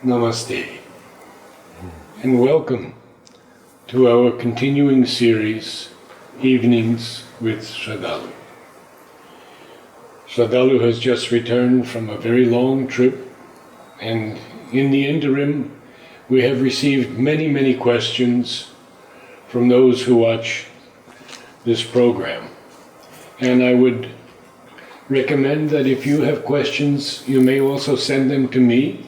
Namaste, and welcome to our continuing series, Evenings with Sraddhalu. Sraddhalu has just returned from a very long trip, and in the interim, we have received many questions from those who watch this program. And I would recommend that if you have questions, you may also send them to me,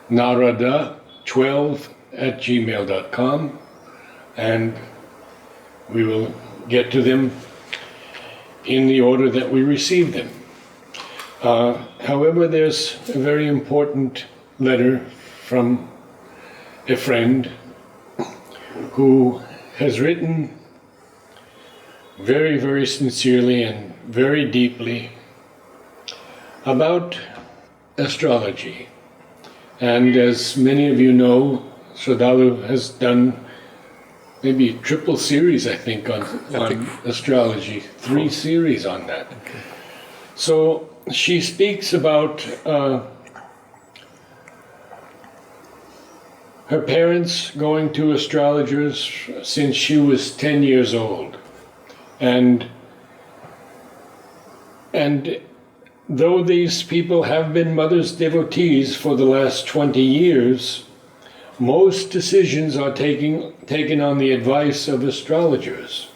narada12@gmail.com, and we will get to them in the order that we receive them. However, there's a very important letter from a friend who has written very sincerely and very deeply about astrology. And as many of you know, Sraddhalu has done maybe a triple series, I think, on astrology, 3 series on that. Okay. So she speaks about her parents going to astrologers since she was 10 years old. And though these people have been mother's devotees for the last 20 years, most decisions are taken on the advice of astrologers.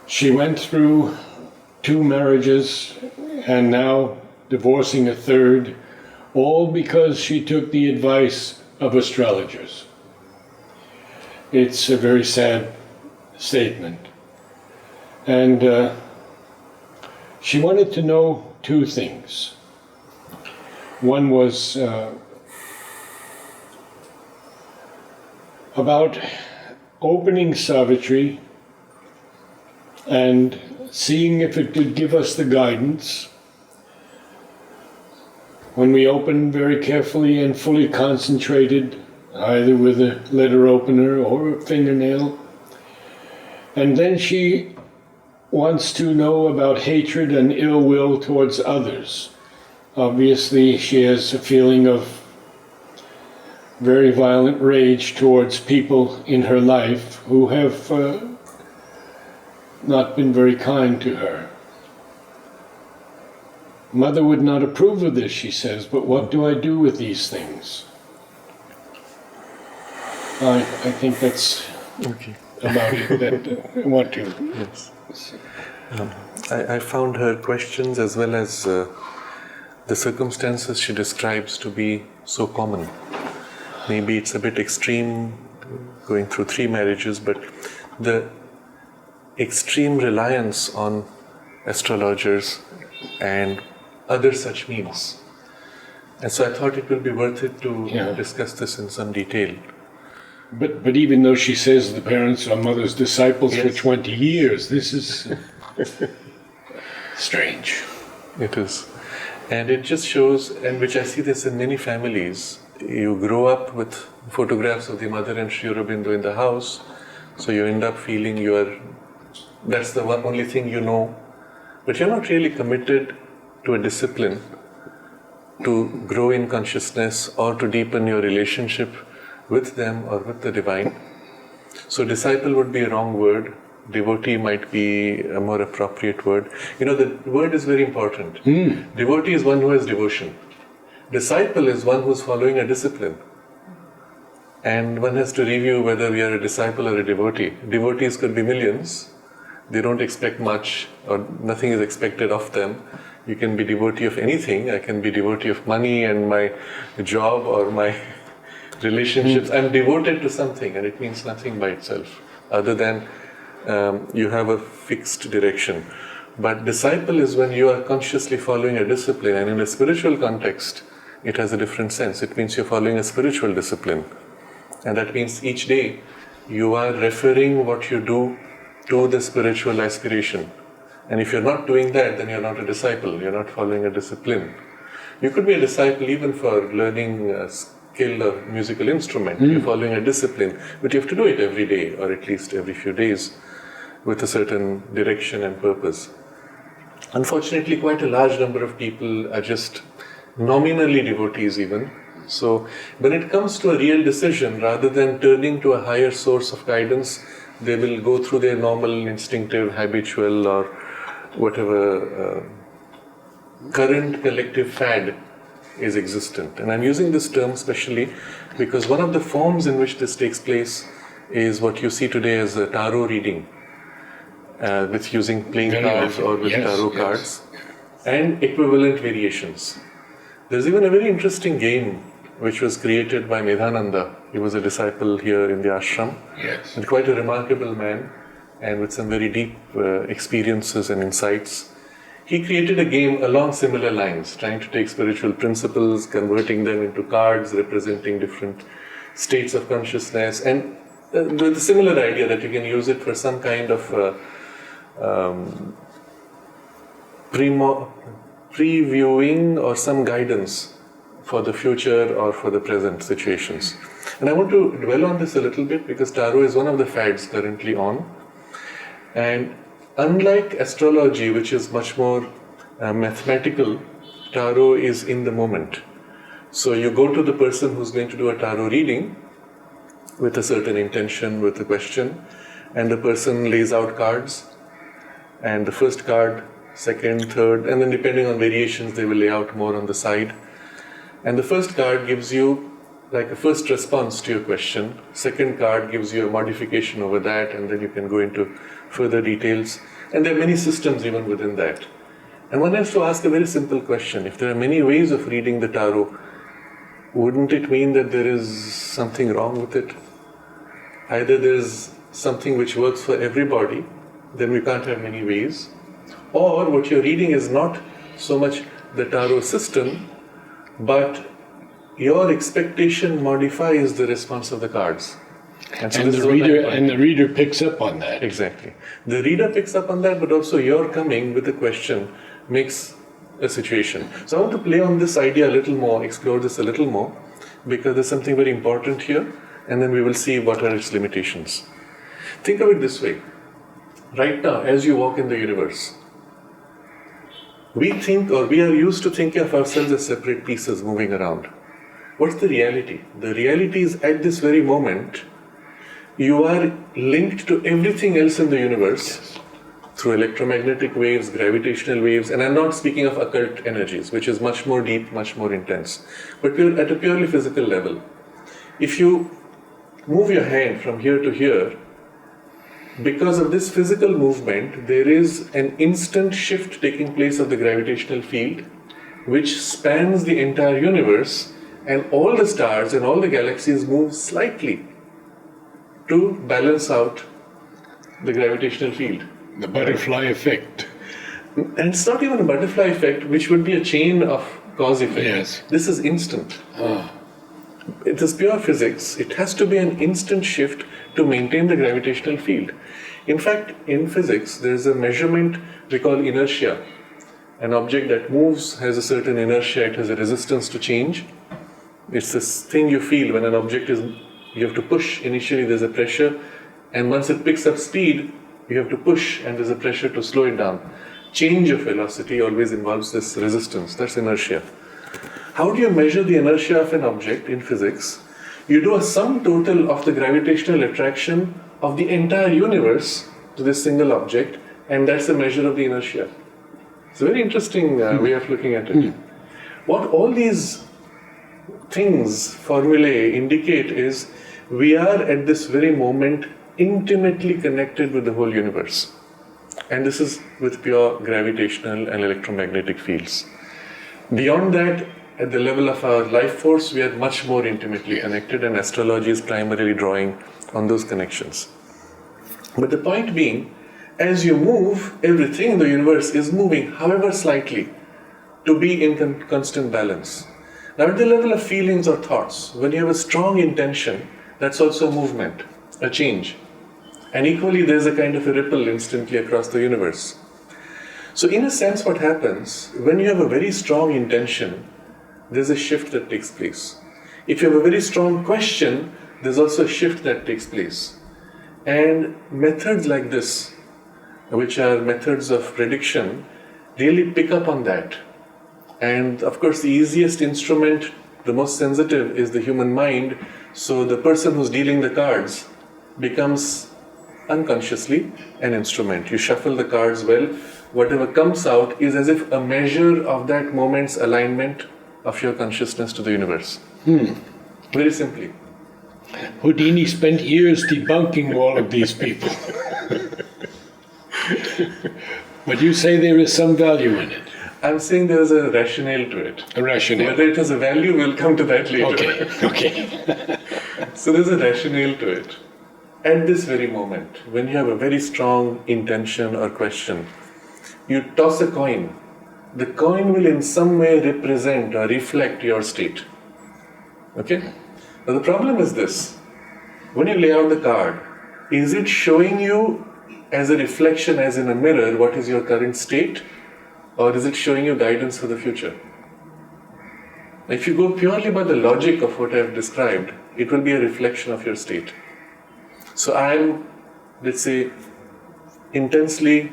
She went through 2 marriages and now divorcing a 3rd, all because she took the advice of astrologers. It's a very sad statement. And she wanted to know 2 things. One was about opening Savitri and seeing if it could give us the guidance when we open very carefully and fully concentrated, either with a letter opener or a fingernail. And then she wants to know about hatred and ill will towards others. Obviously, she has a feeling of very violent rage towards people in her life who have not been very kind to her. Mother would not approve of this, she says, but what do I do with these things? I think that's about it that I want to. Yes. I found her questions as well as the circumstances she describes to be so common. Maybe it's a bit extreme going through 3 marriages, but the extreme reliance on astrologers and other such means. And so I thought it would be worth it to discuss this in some detail. But even though she says the parents are mother's disciples for 20 years, this is strange. It is. And it just shows, and which I see this in many families, you grow up with photographs of the mother and Sri Aurobindo in the house, so you end up feeling that's the only thing you know, but you're not really committed to a discipline to grow in consciousness or to deepen your relationship with them or with the divine. So disciple would be a wrong word. Devotee might be a more appropriate word. The word is very important. Devotee is one who has devotion. Disciple is one who is following a discipline. And one has to review whether we are a disciple or a devotee. Devotees could be millions. They don't expect much or nothing is expected of them. You can be devotee of anything. I can be devotee of money and my job or my relationships. I'm devoted to something, and it means nothing by itself other than you have a fixed direction. But disciple is when you are consciously following a discipline, and in a spiritual context it has a different sense. It means you're following a spiritual discipline, and that means each day you are referring what you do to the spiritual aspiration. And if you're not doing that, then you're not a disciple, you're not following a discipline. You could be a disciple even for learning skill or musical instrument. You're following a discipline, but you have to do it every day or at least every few days with a certain direction and purpose. Unfortunately, quite a large number of people are just nominally devotees even. So when it comes to a real decision, rather than turning to a higher source of guidance, they will go through their normal, instinctive, habitual, or whatever current collective fad is existent. And I'm using this term especially because one of the forms in which this takes place is what you see today as a tarot reading, with using playing cards or with tarot cards, and equivalent variations. There's even a very interesting game which was created by Medhananda. He was a disciple here in the ashram, and quite a remarkable man, and with some very deep experiences and insights. He created a game along similar lines, trying to take spiritual principles, converting them into cards representing different states of consciousness, and with a similar idea that you can use it for some kind of previewing or some guidance for the future or for the present situations. And I want to dwell on this a little bit because tarot is one of the fads currently on. And unlike astrology, which is much more mathematical, tarot is in the moment. So you go to the person who's going to do a tarot reading with a certain intention, with a question, and the person lays out cards, and the first card, second, third, and then depending on variations, they will lay out more on the side. And the first card gives you like a first response to your question. Second card gives you a modification over that, and then you can go into further details. And there are many systems even within that. And one has to ask a very simple question. If there are many ways of reading the tarot, wouldn't it mean that there is something wrong with it? Either there's something which works for everybody, then we can't have many ways. Or what you're reading is not so much the tarot system, but your expectation modifies the response of the cards. And the reader picks up on that. Exactly. The reader picks up on that, but also your coming with a question makes a situation. So I want to play on this idea a little more, explore this a little more, because there's something very important here, and then we will see what are its limitations. Think of it this way. Right now, as you walk in the universe, we think, or we are used to thinking of ourselves as separate pieces moving around. What's the reality? The reality is at this very moment, you are linked to everything else in the universe through electromagnetic waves, gravitational waves, and I'm not speaking of occult energies, which is much more deep, much more intense. But we're at a purely physical level. If you move your hand from here to here, because of this physical movement, there is an instant shift taking place of the gravitational field, which spans the entire universe, and all the stars and all the galaxies move slightly to balance out the gravitational field. The butterfly effect. And it's not even a butterfly effect, which would be a chain of cause effect. Yes. This is instant. It is pure physics. It has to be an instant shift to maintain the gravitational field. In fact, in physics, there is a measurement we call inertia. An object that moves has a certain inertia, it has a resistance to change. It's this thing you feel when an object is, you have to push. Initially there's a pressure, and once it picks up speed, you have to push and there's a pressure to slow it down. Change of velocity always involves this resistance, that's inertia. How do you measure the inertia of an object in physics? You do a sum total of the gravitational attraction of the entire universe to this single object, and that's a measure of the inertia. It's a very interesting way of looking at it. What all these things, formulae, indicate is we are at this very moment intimately connected with the whole universe. And this is with pure gravitational and electromagnetic fields. Beyond that, at the level of our life force, we are much more intimately connected, and astrology is primarily drawing on those connections. But the point being, as you move, everything in the universe is moving, however slightly, to be in constant balance. Now at the level of feelings or thoughts, when you have a strong intention, that's also movement, a change. And equally there's a kind of a ripple instantly across the universe. So in a sense what happens, when you have a very strong intention, there's a shift that takes place. If you have a very strong question, there's also a shift that takes place. And methods like this, which are methods of prediction, really pick up on that. And of course, the easiest instrument, the most sensitive, is the human mind. So the person who's dealing the cards becomes unconsciously an instrument. You shuffle the cards well. Whatever comes out is as if a measure of that moment's alignment of your consciousness to the universe. Very simply. Houdini spent years debunking all of these people. But you say there is some value in it. I'm saying there is a rationale to it. A rationale. Whether it has a value, we'll come to that later. Okay. So there's a rationale to it. At this very moment, when you have a very strong intention or question, you toss a coin. The coin will in some way represent or reflect your state. Okay? Now the problem is this. When you lay out the card, is it showing you as a reflection, as in a mirror, what is your current state? Or is it showing you guidance for the future? If you go purely by the logic of what I have described, it will be a reflection of your state. So I am, let's say, intensely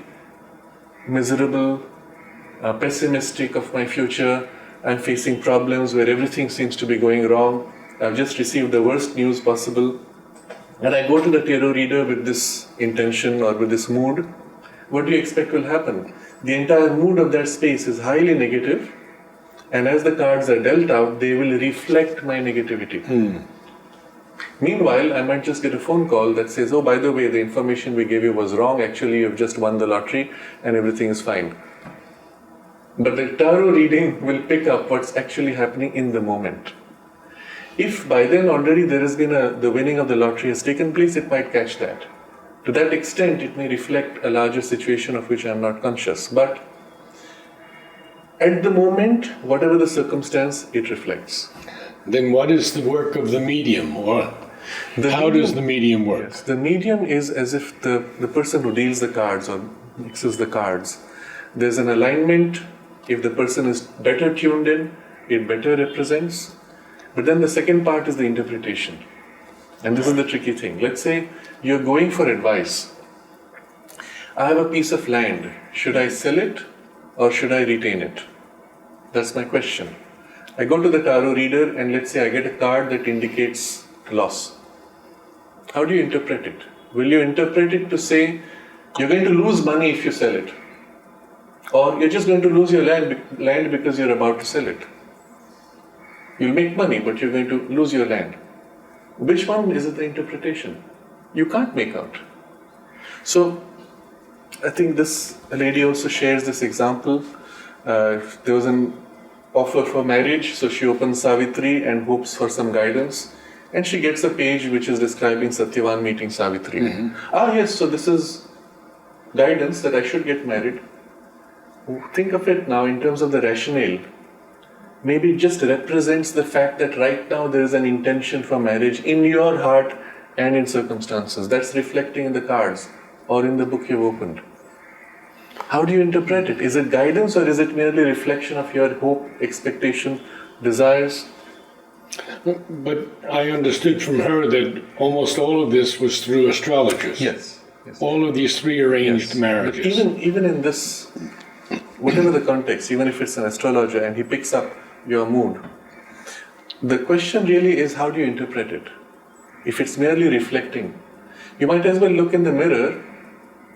miserable, pessimistic of my future. I'm facing problems where everything seems to be going wrong. I've just received the worst news possible. And I go to the tarot reader with this intention or with this mood. What do you expect will happen? The entire mood of that space is highly negative, and as the cards are dealt out, they will reflect my negativity. Meanwhile, I might just get a phone call that says, oh, by the way, the information we gave you was wrong. Actually, you've just won the lottery and everything is fine. But the tarot reading will pick up what's actually happening in the moment. If by then already there has been the winning of the lottery has taken place, it might catch that. To that extent, it may reflect a larger situation of which I am not conscious. But at the moment, whatever the circumstance, it reflects. Then what is the work of the medium? Or how does the medium work? Yes, the medium is as if the person who deals the cards or mixes the cards, there's an alignment. If the person is better tuned in, it better represents. But then the second part is the interpretation. And this is the tricky thing. Let's say you're going for advice. I have a piece of land. Should I sell it or should I retain it? That's my question. I go to the tarot reader and let's say I get a card that indicates loss. How do you interpret it? Will you interpret it to say you're going to lose money if you sell it? Or you're just going to lose your land because you're about to sell it? You'll make money, but you're going to lose your land. Which one is the interpretation? You can't make out. So, I think this lady also shares this example. There was an offer for marriage, so she opens Savitri and hopes for some guidance. And she gets a page which is describing Satyavan meeting Savitri. Yes, so this is guidance that I should get married. Think of it now in terms of the rationale. Maybe it just represents the fact that right now there is an intention for marriage in your heart and in circumstances. That's reflecting in the cards or in the book you've opened. How do you interpret it? Is it guidance or is it merely reflection of your hope, expectation, desires? But I understood from her that almost all of this was through astrologers. Yes. All of these prearranged marriages. But even in this, whatever the context, even if it's an astrologer and he picks up your mood, the question really is how do you interpret it? If it's merely reflecting, you might as well look in the mirror,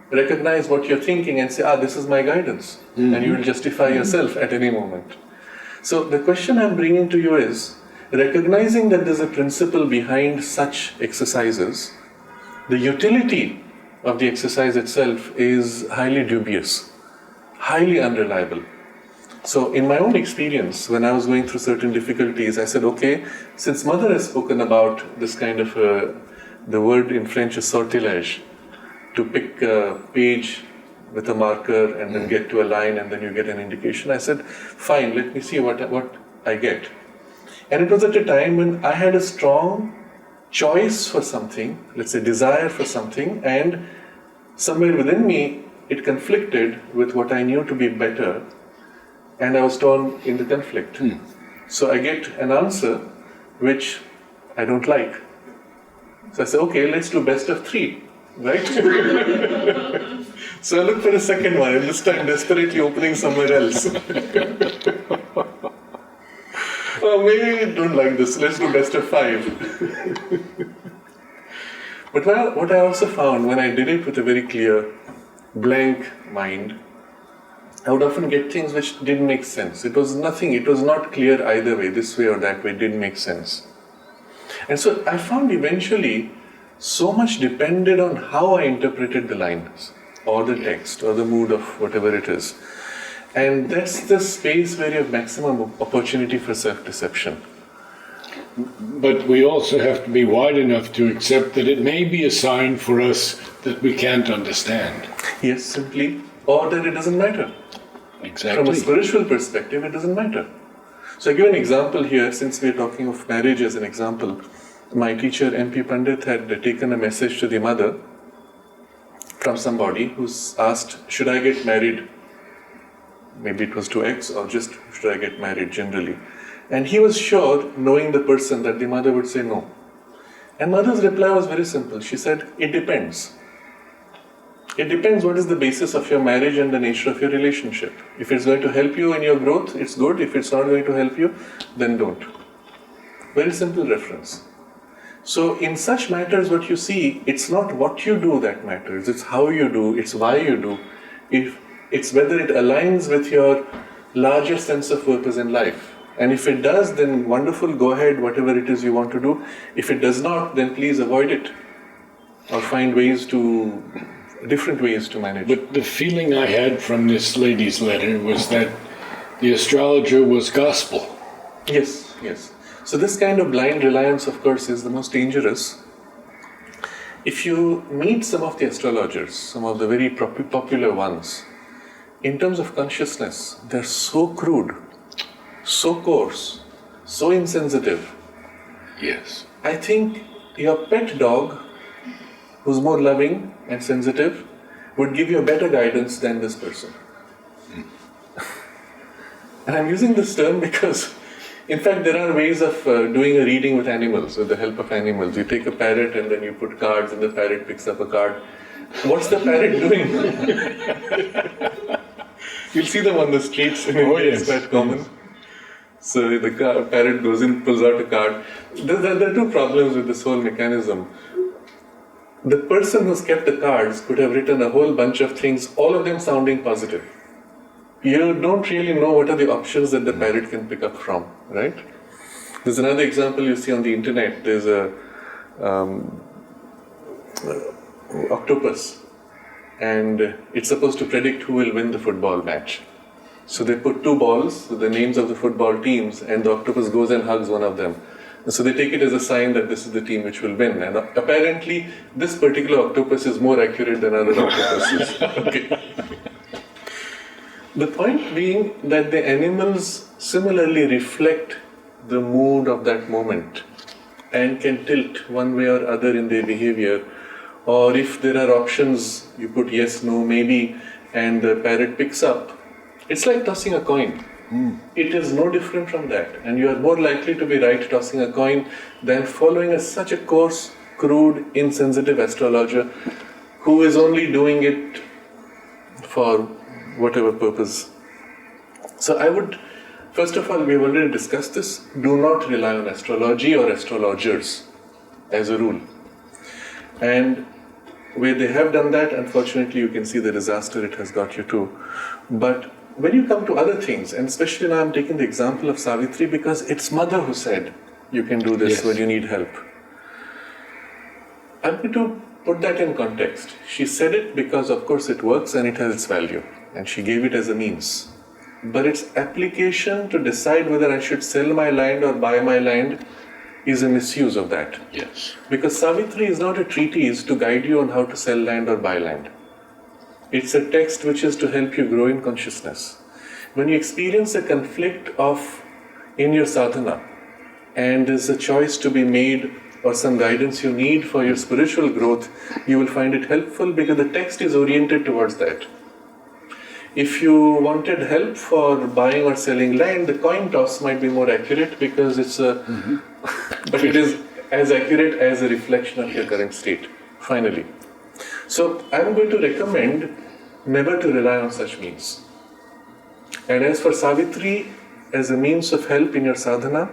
recognize what you're thinking and say, this is my guidance. And you will justify yourself at any moment. So the question I'm bringing to you is, recognizing that there's a principle behind such exercises, the utility of the exercise itself is highly dubious, highly unreliable. So in my own experience, when I was going through certain difficulties, I said, okay, since Mother has spoken about this kind of, the word in French is sortilege, to pick a page with a marker and then get to a line and then you get an indication. I said, fine, let me see what I get. And it was at a time when I had a strong choice for something, let's say desire for something, and somewhere within me it conflicted with what I knew to be better, and I was torn in the conflict. So I get an answer which I don't like. So I say, okay, let's do best of three, right? So I look for a second one, and this time desperately opening somewhere else. Maybe you don't like this. Let's do best of 5. But what I also found when I did it with a very clear, blank mind, I would often get things which didn't make sense. It was nothing. It was not clear either way, this way or that way. It didn't make sense. And so I found eventually so much depended on how I interpreted the lines or the text or the mood of whatever it is. And that's the space where you have maximum opportunity for self-deception. But we also have to be wide enough to accept that it may be a sign for us that we can't understand. Yes, simply. Or that it doesn't matter. Exactly. From a spiritual perspective, it doesn't matter. So I give an example here, since we're talking of marriage as an example. My teacher, M.P. Pandit, had taken a message to the mother from somebody who's asked, should I get married? Maybe it was to X, or just should I get married generally? And he was sure, knowing the person, that the mother would say no. And mother's reply was very simple. She said, it depends. It depends what is the basis of your marriage and the nature of your relationship. If it's going to help you in your growth, it's good. If it's not going to help you, then don't. Very simple reference. So in such matters, what you see, it's not what you do that matters. It's how you do, it's why you do. If it's whether it aligns with your larger sense of purpose in life. And if it does, then wonderful, go ahead, whatever it is you want to do. If it does not, then please avoid it. Or find different ways to manage. But the feeling I had from this lady's letter was that the astrologer was gospel. Yes. So this kind of blind reliance, of course, is the most dangerous. If you meet some of the astrologers, some of the very popular ones, in terms of consciousness, they're so crude, so coarse, so insensitive. Yes. I think your pet dog, who's more loving and sensitive, would give you a better guidance than this person. And I'm using this term because, in fact, there are ways of doing a reading with animals, with the help of animals. You take a parrot and then you put cards and the parrot picks up a card. What's the parrot doing? You'll see them on the streets in India, it's quite common. So the parrot goes in, pulls out a card. There are two problems with this whole mechanism. The person who's kept the cards could have written a whole bunch of things, all of them sounding positive. You don't really know what are the options that the parrot can pick up from, right? There's another example you see on the internet. There's a octopus, and it's supposed to predict who will win the football match. So they put 2 balls with the names of the football teams, and the octopus goes and hugs one of them. And so they take it as a sign that this is the team which will win. And apparently, this particular octopus is more accurate than other octopuses. Okay. The point being that the animals similarly reflect the mood of that moment and can tilt one way or other in their behavior. Or if there are options, you put yes, no, maybe, and the parrot picks up. It's like tossing a coin. It is no different from that. And you are more likely to be right tossing a coin than following such a coarse, crude, insensitive astrologer who is only doing it for whatever purpose. So I would, first of all, we have already discussed this, do not rely on astrology or astrologers as a rule. And where they have done that, unfortunately, you can see the disaster it has got you to. But when you come to other things, and especially now I'm taking the example of Savitri because it's mother who said, you can do this when you need help. I'm going to put that in context. She said it because, of course, it works and it has its value. And she gave it as a means. But its application to decide whether I should sell my land or buy my land is a misuse of that. Yes. Because Savitri is not a treatise to guide you on how to sell land or buy land. It's a text which is to help you grow in consciousness. When you experience a conflict in your sadhana, and there's a choice to be made or some guidance you need for your spiritual growth, you will find it helpful because the text is oriented towards that. If you wanted help for buying or selling land, the coin toss might be more accurate because it's but it is as accurate as a reflection of your current state, finally. So I'm going to recommend never to rely on such means. And as for Savitri, as a means of help in your sadhana,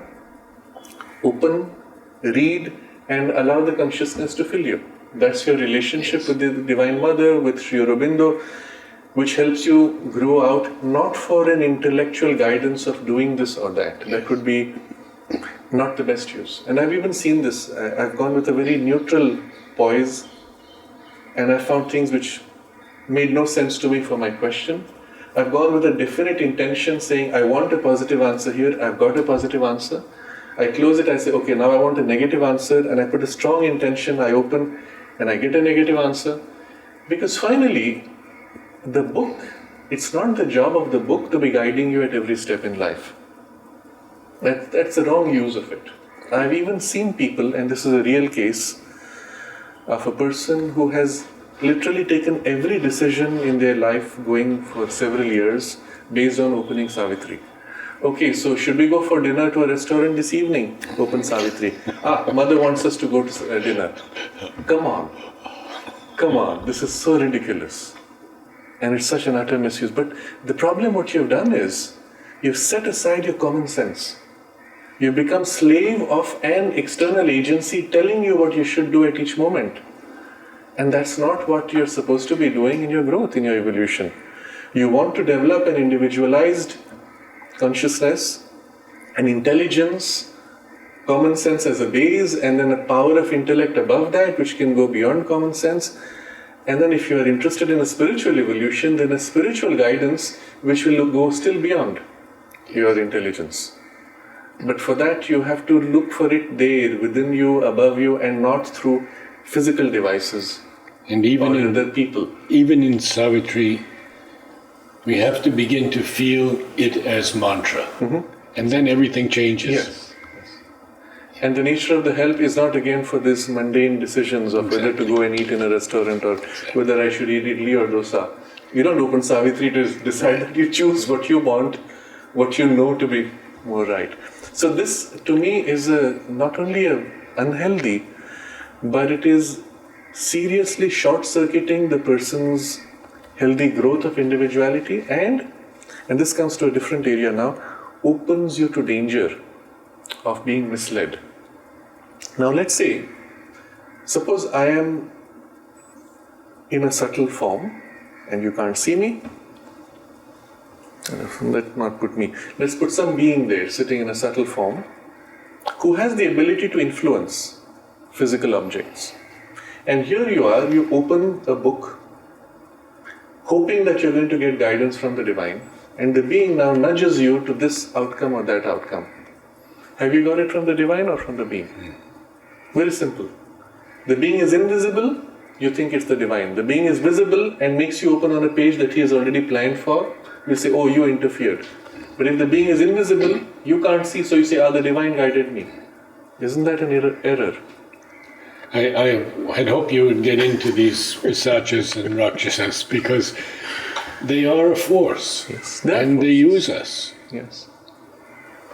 open, read, and allow the consciousness to fill you. That's your relationship with the Divine Mother, with Sri Aurobindo, which helps you grow out, not for an intellectual guidance of doing this or that. That would be not the best use. And I've even seen this. I've gone with a very neutral poise, and I found things which made no sense to me for my question. I've gone with a definite intention saying, I want a positive answer here, I've got a positive answer. I close it, I say, okay, now I want a negative answer, and I put a strong intention, I open, and I get a negative answer. Because finally, the book, it's not the job of the book to be guiding you at every step in life. That's the wrong use of it. I've even seen people, and this is a real case, of a person who has literally taken every decision in their life going for several years based on opening Savitri. Okay, so should we go for dinner to a restaurant this evening? Open Savitri. Mother wants us to go to dinner. Come on, this is so ridiculous. And it's such an utter misuse. But the problem what you've done is, you've set aside your common sense. You've become slave of an external agency telling you what you should do at each moment. And that's not what you're supposed to be doing in your growth, in your evolution. You want to develop an individualized consciousness, an intelligence, common sense as a base, and then a power of intellect above that, which can go beyond common sense. And then if you are interested in a spiritual evolution, then a spiritual guidance which will go still beyond your intelligence. But for that, you have to look for it there, within you, above you, and not through physical devices and even or other people. Even in Savitri, we have to begin to feel it as mantra. And then everything changes. Yes. And the nature of the help is not again for these mundane decisions of whether to go and eat in a restaurant or whether I should eat idli or dosa. You don't open Savitri to decide that. You choose what you want, what you know to be more right. So this, to me, is not only unhealthy, but it is seriously short-circuiting the person's healthy growth of individuality, and this comes to a different area now, opens you to danger of being misled. Now let's say, suppose I am in a subtle form and you can't see me. Let's not put me. Let's put some being there sitting in a subtle form who has the ability to influence physical objects. And here you are, you open a book hoping that you're going to get guidance from the divine, and the being now nudges you to this outcome or that outcome. Have you got it from the divine or from the being? Very simple. The being is invisible, you think it's the divine. The being is visible and makes you open on a page that he has already planned for. You say, oh, you interfered. But if the being is invisible, you can't see, so you say, the divine guided me. Isn't that an error? I had hoped you would get into these Pisachas and Rakshasas because they are a force. Yes, and they use us. Yes.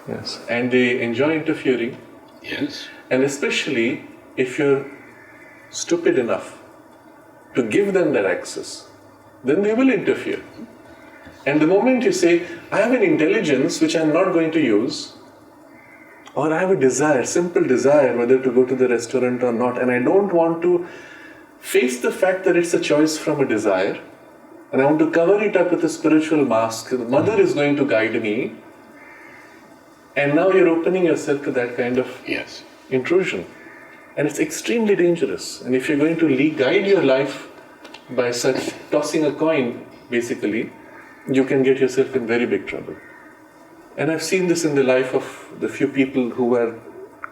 Yes. And they enjoy interfering. Yes. And especially if you're stupid enough to give them that access, then they will interfere. And the moment you say, I have an intelligence which I'm not going to use, or I have a desire, simple desire, whether to go to the restaurant or not, and I don't want to face the fact that it's a choice from a desire, and I want to cover it up with a spiritual mask. The mother is going to guide me, and now you're opening yourself to that kind of intrusion. And it's extremely dangerous. And if you're going to guide your life by such tossing a coin, basically, you can get yourself in very big trouble. And I've seen this in the life of the few people who are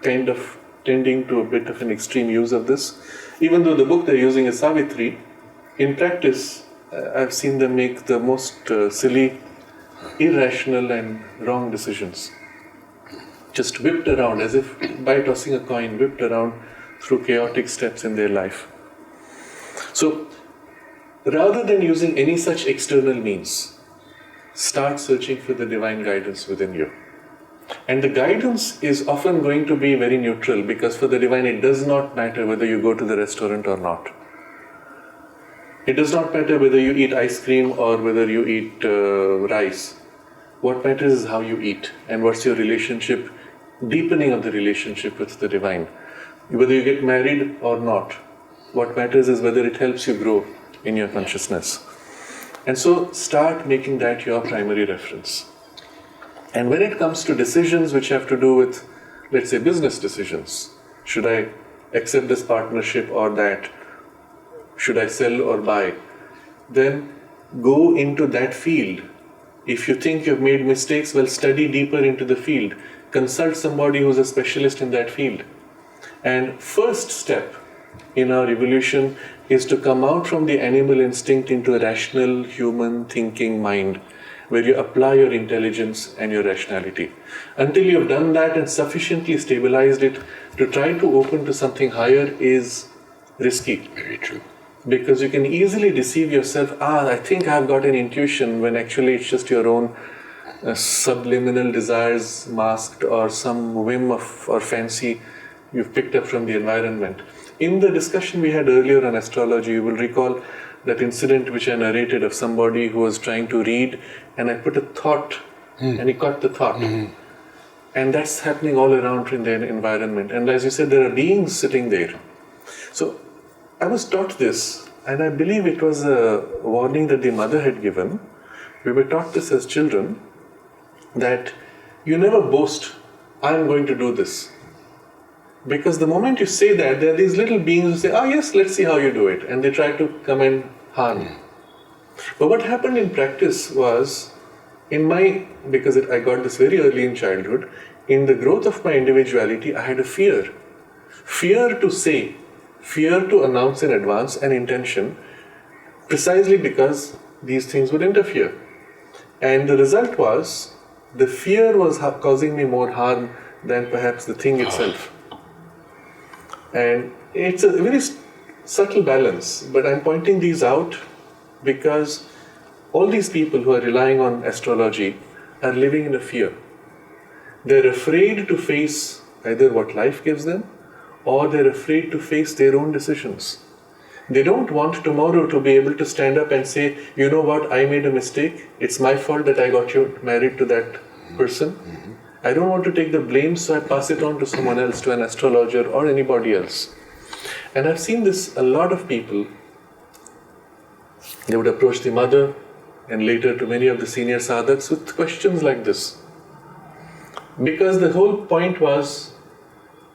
kind of tending to a bit of an extreme use of this. Even though the book they're using is Savitri, in practice, I've seen them make the most silly, irrational and wrong decisions. Just whipped around as if by tossing a coin, whipped around through chaotic steps in their life. So, rather than using any such external means, start searching for the divine guidance within you. And the guidance is often going to be very neutral, because for the divine it does not matter whether you go to the restaurant or not. It does not matter whether you eat ice cream or whether you eat rice. What matters is how you eat and what's your relationship deepening of the relationship with the divine. Whether you get married or not, what matters is whether it helps you grow in your consciousness. And so start making that your primary reference. And when it comes to decisions which have to do with, let's say, business decisions, should I accept this partnership or that? Should I sell or buy? Then go into that field. If you think you've made mistakes, well, study deeper into the field. Consult somebody who's a specialist in that field. And first step in our evolution is to come out from the animal instinct into a rational, human, thinking mind, where you apply your intelligence and your rationality. Until you've done that and sufficiently stabilized it, to try to open to something higher is risky. Very true. Because you can easily deceive yourself, I think I've got an intuition, when actually it's just your own subliminal desires masked or some whim of or fancy you've picked up from the environment. In the discussion we had earlier on astrology, you will recall that incident which I narrated of somebody who was trying to read, and I put a thought and he caught the thought. And that's happening all around in the environment. And as you said, there are beings sitting there. So I was taught this, and I believe it was a warning that the mother had given. We were taught this as children, that you never boast, I'm going to do this. Because the moment you say that, there are these little beings who say, yes, let's see how you do it. And they try to come and harm. But what happened in practice was, because I got this very early in childhood, in the growth of my individuality, I had a fear. Fear to say, fear to announce in advance an intention, precisely because these things would interfere. And the result was, the fear was causing me more harm than perhaps the thing itself. And it's a very subtle balance, but I'm pointing these out because all these people who are relying on astrology are living in a fear. They're afraid to face either what life gives them, or they're afraid to face their own decisions. They don't want tomorrow to be able to stand up and say, you know what, I made a mistake. It's my fault that I got you married to that person. I don't want to take the blame, so I pass it on to someone else, to an astrologer or anybody else. And I've seen this, a lot of people, they would approach the mother and later to many of the senior sadhaks with questions like this. Because the whole point was,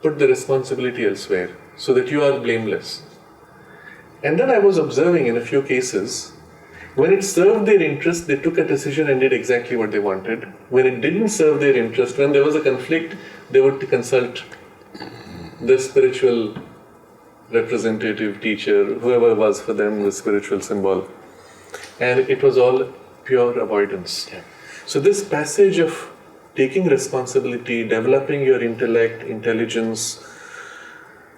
put the responsibility elsewhere so that you are blameless. And then I was observing in a few cases, when it served their interest, they took a decision and did exactly what they wanted. When it didn't serve their interest, when there was a conflict, they would consult the spiritual representative, teacher, whoever was for them the spiritual symbol. And it was all pure avoidance. Yeah. So this passage of taking responsibility, developing your intellect, intelligence,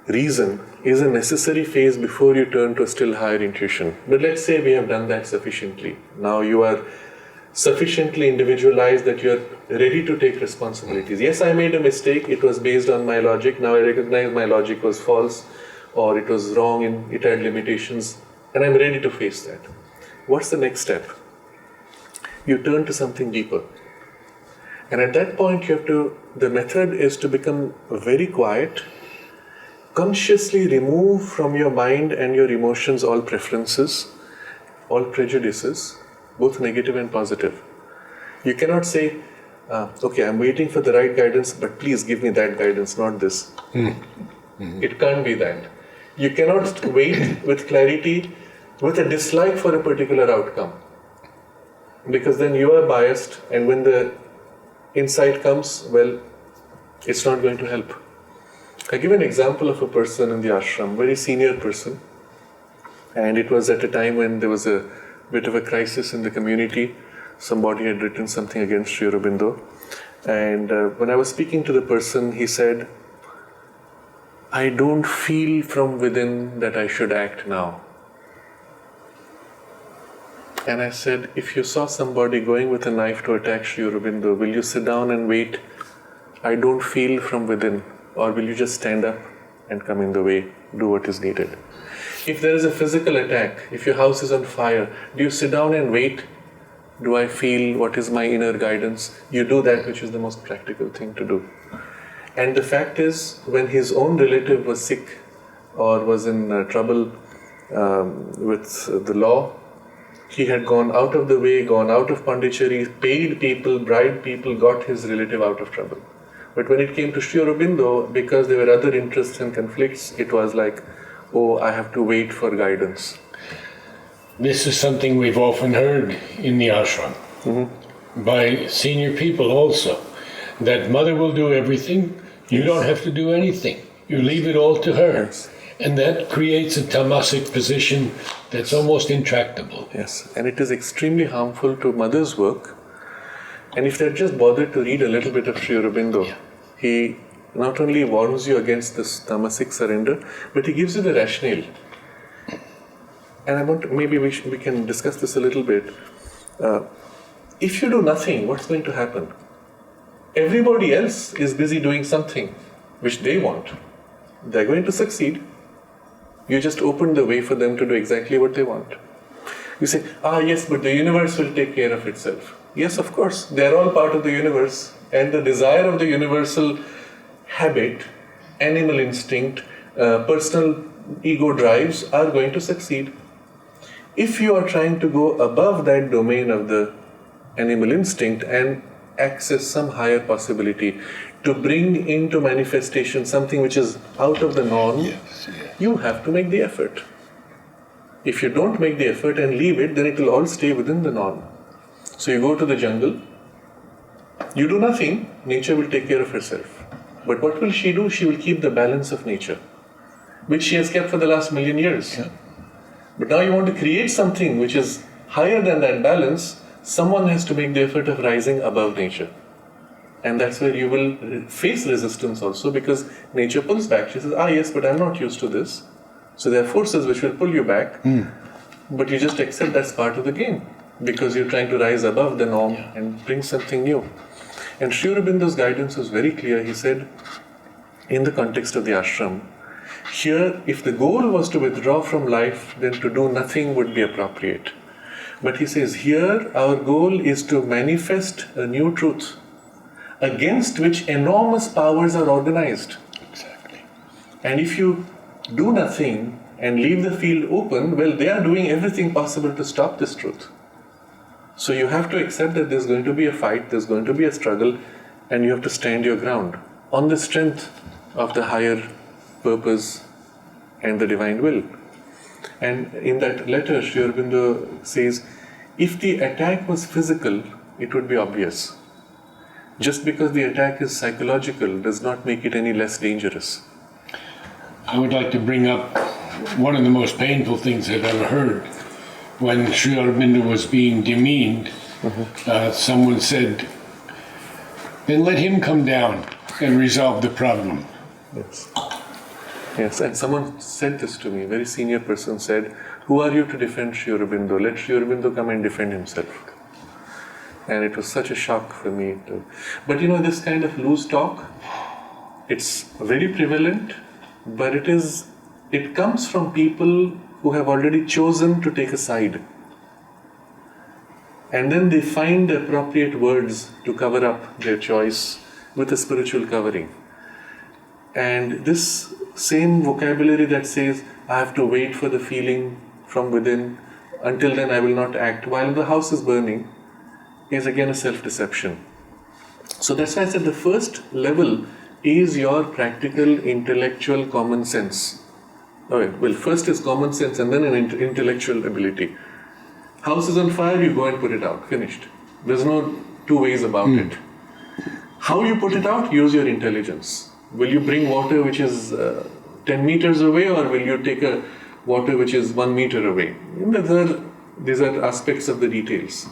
reason is a necessary phase before you turn to a still higher intuition. But let's say we have done that sufficiently. Now you are sufficiently individualized that you are ready to take responsibilities. Yes, I made a mistake. It was based on my logic. Now I recognize my logic was false, or it was wrong and it had limitations, and I'm ready to face that. What's the next step? You turn to something deeper. And at that point the method is to become very quiet, consciously remove from your mind and your emotions all preferences, all prejudices, both negative and positive. You cannot say, okay, I'm waiting for the right guidance, but please give me that guidance, not this. It can't be that. You cannot wait with clarity, with a dislike for a particular outcome. Because then you are biased, and when the insight comes, well, it's not going to help. I give an example of a person in the ashram, very senior person, and it was at a time when there was a bit of a crisis in the community. Somebody had written something against Sri Aurobindo, and when I was speaking to the person, he said, I don't feel from within that I should act now. And I said, if you saw somebody going with a knife to attack Sri Aurobindo, will you sit down and wait, I don't feel from within? Or will you just stand up and come in the way, do what is needed? If there is a physical attack, if your house is on fire, do you sit down and wait? Do I feel what is my inner guidance? You do that which is the most practical thing to do. And the fact is, when his own relative was sick or was in trouble with the law, he had gone out of the way, gone out of Pondicherry, paid people, bribed people, got his relative out of trouble. But when it came to Sri Aurobindo, because there were other interests and conflicts, it was like, oh, I have to wait for guidance. This is something we've often heard in the ashram by senior people also, that mother will do everything, you don't have to do anything. You leave it all to her. Yes. And that creates a tamasic position that's almost intractable. Yes, and it is extremely harmful to mother's work. And if they're just bothered to read a little bit of Sri Aurobindo, he not only warns you against this tamasic surrender, but he gives you the rationale. And I want maybe we can discuss this a little bit. If you do nothing, what's going to happen? Everybody else is busy doing something which they want. They're going to succeed. You just open the way for them to do exactly what they want. You say, yes, but the universe will take care of itself. Yes, of course, they're all part of the universe, and the desire of the universal habit, animal instinct, personal ego drives are going to succeed. If you are trying to go above that domain of the animal instinct and access some higher possibility to bring into manifestation something which is out of the norm, you have to make the effort. If you don't make the effort and leave it, then it will all stay within the norm. So you go to the jungle, you do nothing, nature will take care of herself. But what will she do? She will keep the balance of nature, which she has kept for the last million years. Yeah. But now you want to create something which is higher than that balance, someone has to make the effort of rising above nature. And that's where you will face resistance also, because nature pulls back. She says, yes, but I'm not used to this. So there are forces which will pull you back, but you just accept that's part of the game, because you're trying to rise above the norm and bring something new. And Sri Aurobindo's guidance was very clear. He said, in the context of the ashram, here, if the goal was to withdraw from life, then to do nothing would be appropriate. But he says, here, our goal is to manifest a new truth, against which enormous powers are organized. Exactly. And if you do nothing and leave the field open, well, they are doing everything possible to stop this truth. So you have to accept that there's going to be a fight, there's going to be a struggle, and you have to stand your ground on the strength of the higher purpose and the divine will. And in that letter, Sri Aurobindo says, if the attack was physical, it would be obvious. Just because the attack is psychological does not make it any less dangerous. I would like to bring up one of the most painful things I've ever heard. When Sri Aurobindo was being demeaned, someone said, then let him come down and resolve the problem. Yes. Yes, and someone said this to me, a very senior person said, who are you to defend Sri Aurobindo? Let Sri Aurobindo come and defend himself. And it was such a shock for me. But this kind of loose talk, it's very prevalent, but it comes from people who have already chosen to take a side. And then they find the appropriate words to cover up their choice with a spiritual covering. And this same vocabulary that says, I have to wait for the feeling from within, until then I will not act, while the house is burning, is again a self-deception. So that's why I said the first level is your practical, intellectual common sense. Okay, well, first is common sense and then an intellectual ability. House is on fire, you go and put it out. Finished. There's no two ways about it. How you put it out? Use your intelligence. Will you bring water which is 10 meters away, or will you take a water which is 1 meter away? These are aspects of the details.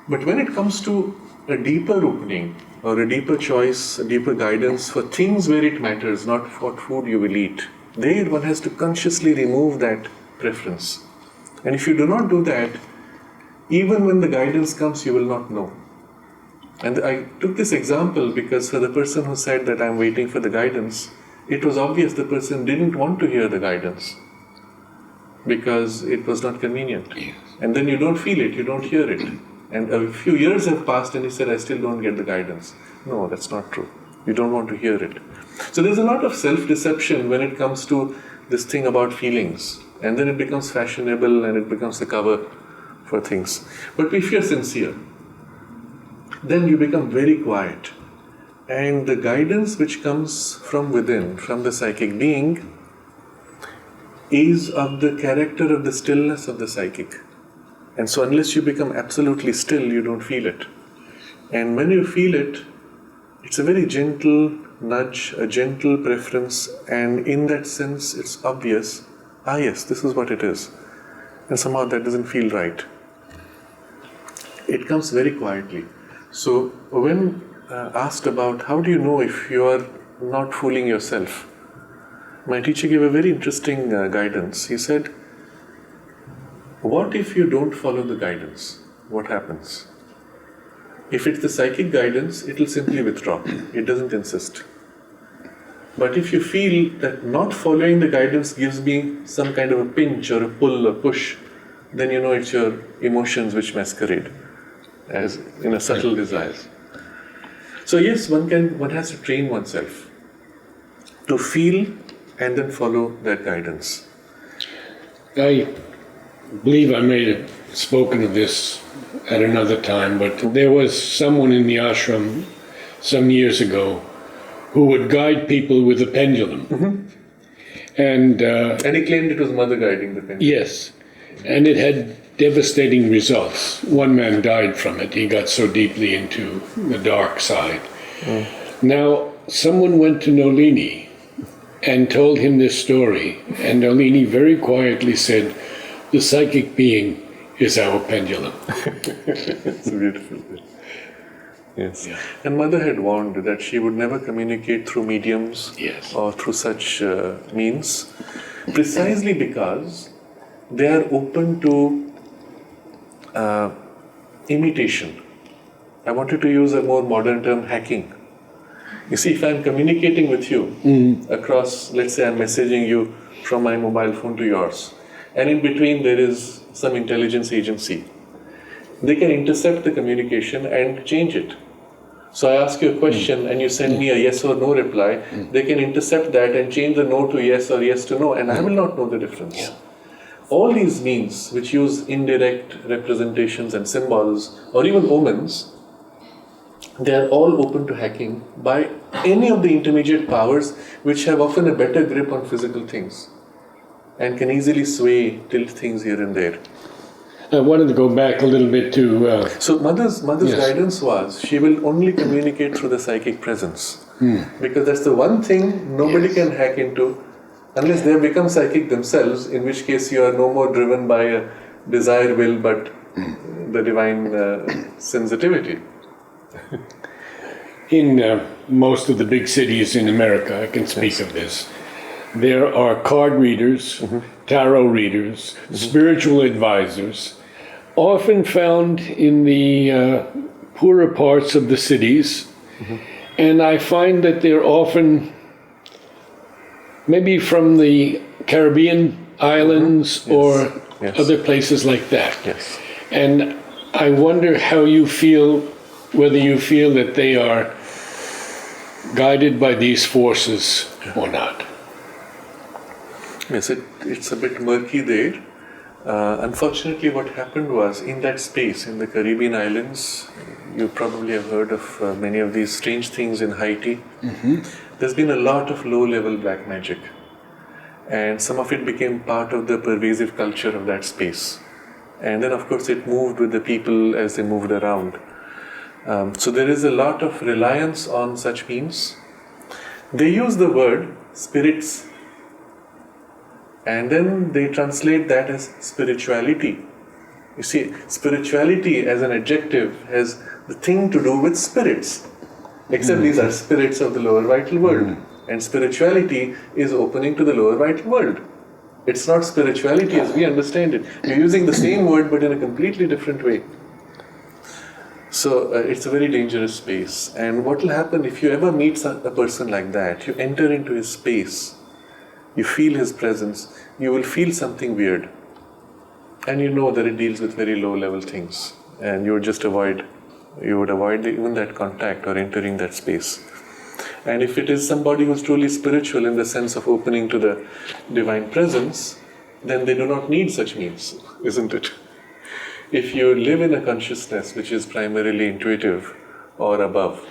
But when it comes to a deeper opening or a deeper choice, a deeper guidance for things where it matters, not what food you will eat, there one has to consciously remove that preference. And if you do not do that, even when the guidance comes, you will not know. And I took this example because for the person who said that I'm waiting for the guidance, it was obvious the person didn't want to hear the guidance because it was not convenient. Yes. And then you don't feel it, you don't hear it. And a few years have passed and he said, I still don't get the guidance. No, that's not true. You don't want to hear it. So there's a lot of self-deception when it comes to this thing about feelings. And then it becomes fashionable and it becomes the cover for things. But if you're sincere, then you become very quiet. And the guidance which comes from within, from the psychic being, is of the character of the stillness of the psychic. And so unless you become absolutely still, you don't feel it. And when you feel it, it's a very gentle nudge, a gentle preference, and in that sense it's obvious, yes, this is what it is. And somehow that doesn't feel right. It comes very quietly. So when asked about how do you know if you are not fooling yourself, my teacher gave a very interesting guidance. He said, what if you don't follow the guidance? What happens? If it's the psychic guidance, it will simply withdraw. It doesn't insist. But if you feel that not following the guidance gives me some kind of a pinch or a pull or push, then you know it's your emotions which masquerade as in a subtle desire. So yes, one has to train oneself to feel and then follow that guidance. I believe I may have spoken of this at another time, but there was someone in the ashram some years ago who would guide people with a pendulum. Mm-hmm. And he claimed it was mother guiding the pendulum. yes, and it had devastating results. One man died from it. He got so deeply into the dark side. Now, someone went to Nolini and told him this story, and Nolini very quietly said, the psychic being is our pendulum. It's beautiful. Yes. Yeah. And mother had warned that she would never communicate through mediums or through such means, precisely because they are open to imitation. I wanted to use a more modern term, hacking. You see, if I'm communicating with you across, let's say I'm messaging you from my mobile phone to yours, and in between there is some intelligence agency, they can intercept the communication and change it. So I ask you a question and you send me a yes or no reply, they can intercept that and change the no to yes or yes to no, and I will not know the difference. Yeah. All these means which use indirect representations and symbols or even omens, they are all open to hacking by any of the intermediate powers which have often a better grip on physical things and can easily sway, tilt things here and there. I wanted to go back a little bit to... So mother's Yes. guidance was, she will only communicate through the psychic presence. Because that's the one thing nobody can hack into unless they have become psychic themselves, in which case you are no more driven by a desire will but the divine sensitivity. In most of the big cities in America, I can speak of this, there are card readers, tarot readers, spiritual advisors, often found in the poorer parts of the cities. And I find that they're often maybe from the Caribbean islands or other places like that. Yes. And I wonder how you feel, whether you feel that they are guided by these forces or not. Yes, it's a bit murky there. Unfortunately, what happened was, in that space, in the Caribbean islands, you probably have heard of many of these strange things in Haiti. There's been a lot of low-level black magic. And some of it became part of the pervasive culture of that space. And then, of course, it moved with the people as they moved around. So there is a lot of reliance on such means. They use the word spirits, and then they translate that as spirituality. You see, spirituality as an adjective has the thing to do with spirits, except these are spirits of the lower vital world, and spirituality is opening to the lower vital world. It's not spirituality as we understand it. You're using the same word but in a completely different way. So it's a very dangerous space. And what will happen if you ever meet a person like that, you enter into his space, you feel his presence, you will feel something weird. And you know that it deals with very low level things. And you would avoid even that contact or entering that space. And if it is somebody who's truly spiritual in the sense of opening to the divine presence, then they do not need such means, isn't it? If you live in a consciousness which is primarily intuitive or above,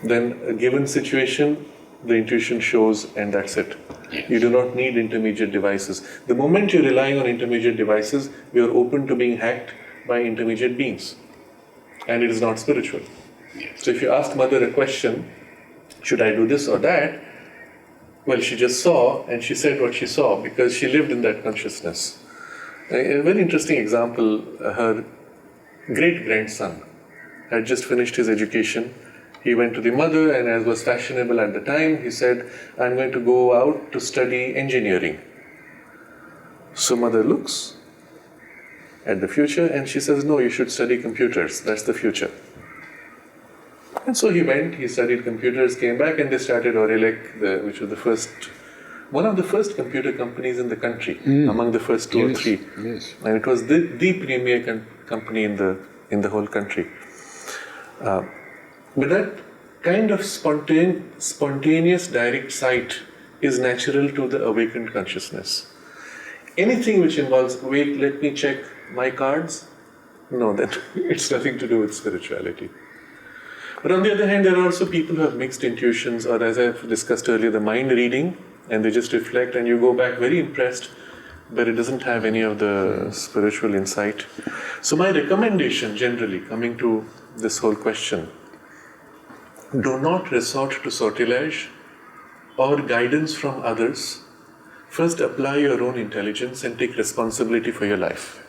then a given situation, the intuition shows and that's it. Yes. You do not need intermediate devices. The moment you're relying on intermediate devices, you're open to being hacked by intermediate beings. And it is not spiritual. Yes. So if you ask Mother a question, should I do this or that? Well, she just saw and she said what she saw because she lived in that consciousness. A very interesting example, her great-grandson had just finished his education. He went to the mother, and as was fashionable at the time, he said, I'm going to go out to study engineering. So mother looks at the future and she says, no, you should study computers, that's the future. And so he went, he studied computers, came back, and they started Aurelec, which was one of the first computer companies in the country, among the first two or three. Yes. And it was the premier company in the whole country. But that kind of spontaneous direct sight is natural to the awakened consciousness. Anything which involves, wait, let me check my cards, no, that it's nothing to do with spirituality. But on the other hand, there are also people who have mixed intuitions, or as I've discussed earlier, the mind reading, and they just reflect and you go back very impressed, but it doesn't have any of the spiritual insight. So my recommendation generally, coming to this whole question, do not resort to sortilege or guidance from others. First, apply your own intelligence and take responsibility for your life.